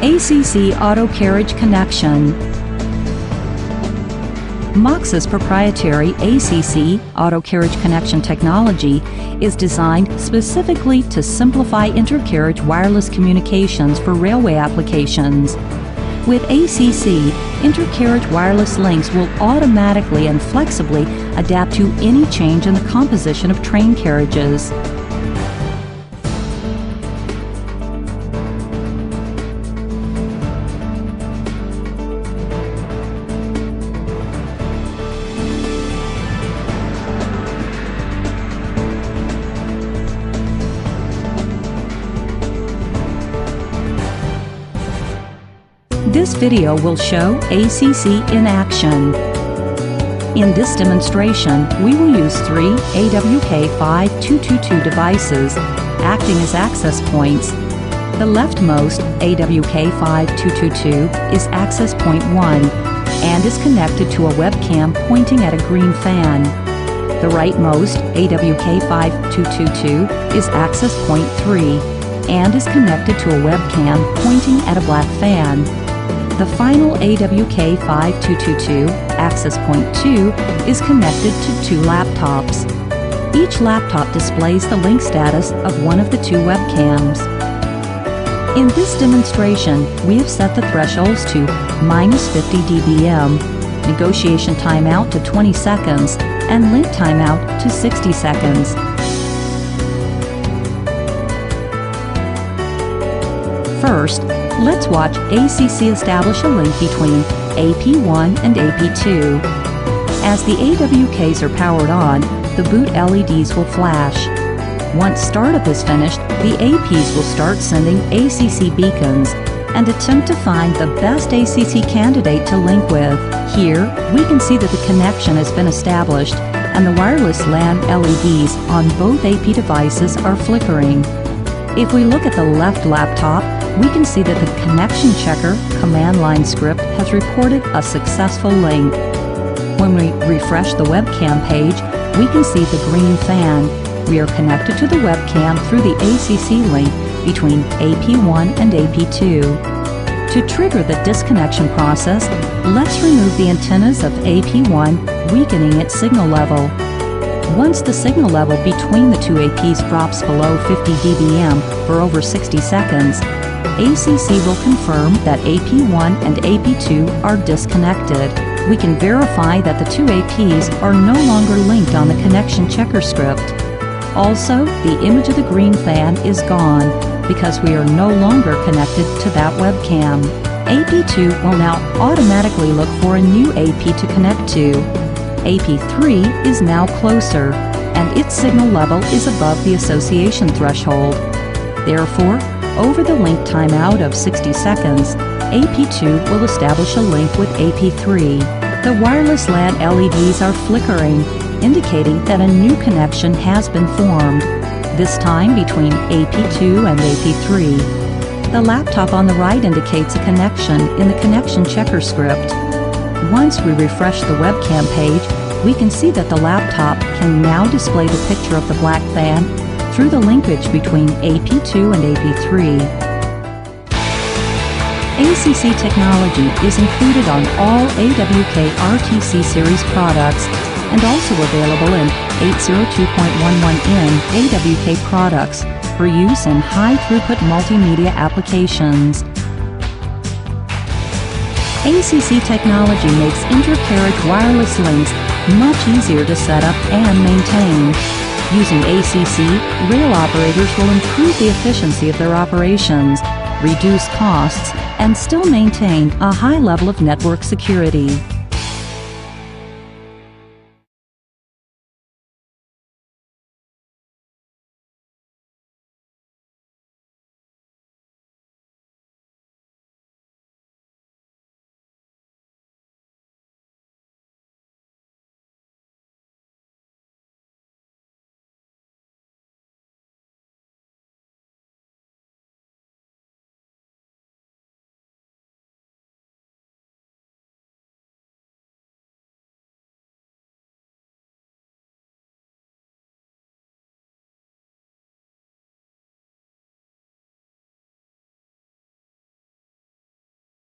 ACC Auto Carriage Connection. Moxa's proprietary ACC Auto Carriage Connection technology is designed specifically to simplify intercarriage wireless communications for railway applications. With ACC, intercarriage wireless links will automatically and flexibly adapt to any change in the composition of train carriages. This video will show ACC in action. In this demonstration, we will use three AWK5222 devices acting as access points. The leftmost AWK5222 is access point 1 and is connected to a webcam pointing at a green fan. The rightmost AWK5222 is access point 3 and is connected to a webcam pointing at a black fan. The final AWK5222, access point 2, is connected to two laptops. Each laptop displays the link status of one of the two webcams. In this demonstration, we have set the thresholds to -50 dBm, negotiation timeout to 20 seconds, and link timeout to 60 seconds. First, let's watch ACC establish a link between AP1 and AP2. As the AWKs are powered on, the boot LEDs will flash. Once startup is finished, the APs will start sending ACC beacons and attempt to find the best ACC candidate to link with. Here, we can see that the connection has been established and the wireless LAN LEDs on both AP devices are flickering. If we look at the left laptop, we can see that the connection checker command line script has reported a successful link. When we refresh the webcam page, we can see the green fan. We are connected to the webcam through the ACC link between AP1 and AP2. To trigger the disconnection process, let's remove the antennas of AP1, weakening its signal level. Once the signal level between the two APs drops below 50 dBm for over 60 seconds, ACC will confirm that AP1 and AP2 are disconnected. We can verify that the two APs are no longer linked on the connection checker script. Also, the image of the green fan is gone because we are no longer connected to that webcam. AP2 will now automatically look for a new AP to connect to. AP3 is now closer, and its signal level is above the association threshold. Therefore, over the link timeout of 60 seconds, AP2 will establish a link with AP3. The wireless LAN LEDs are flickering, indicating that a new connection has been formed, this time between AP2 and AP3. The laptop on the right indicates a connection in the connection checker script. Once we refresh the webcam page, we can see that the laptop can now display the picture of the black fan through the linkage between AP2 and AP3. ACC technology is included on all AWK RTC series products and also available in 802.11n AWK products for use in high-throughput multimedia applications. ACC technology makes intercarriage wireless links much easier to set up and maintain. Using ACC, rail operators will improve the efficiency of their operations, reduce costs, and still maintain a high level of network security.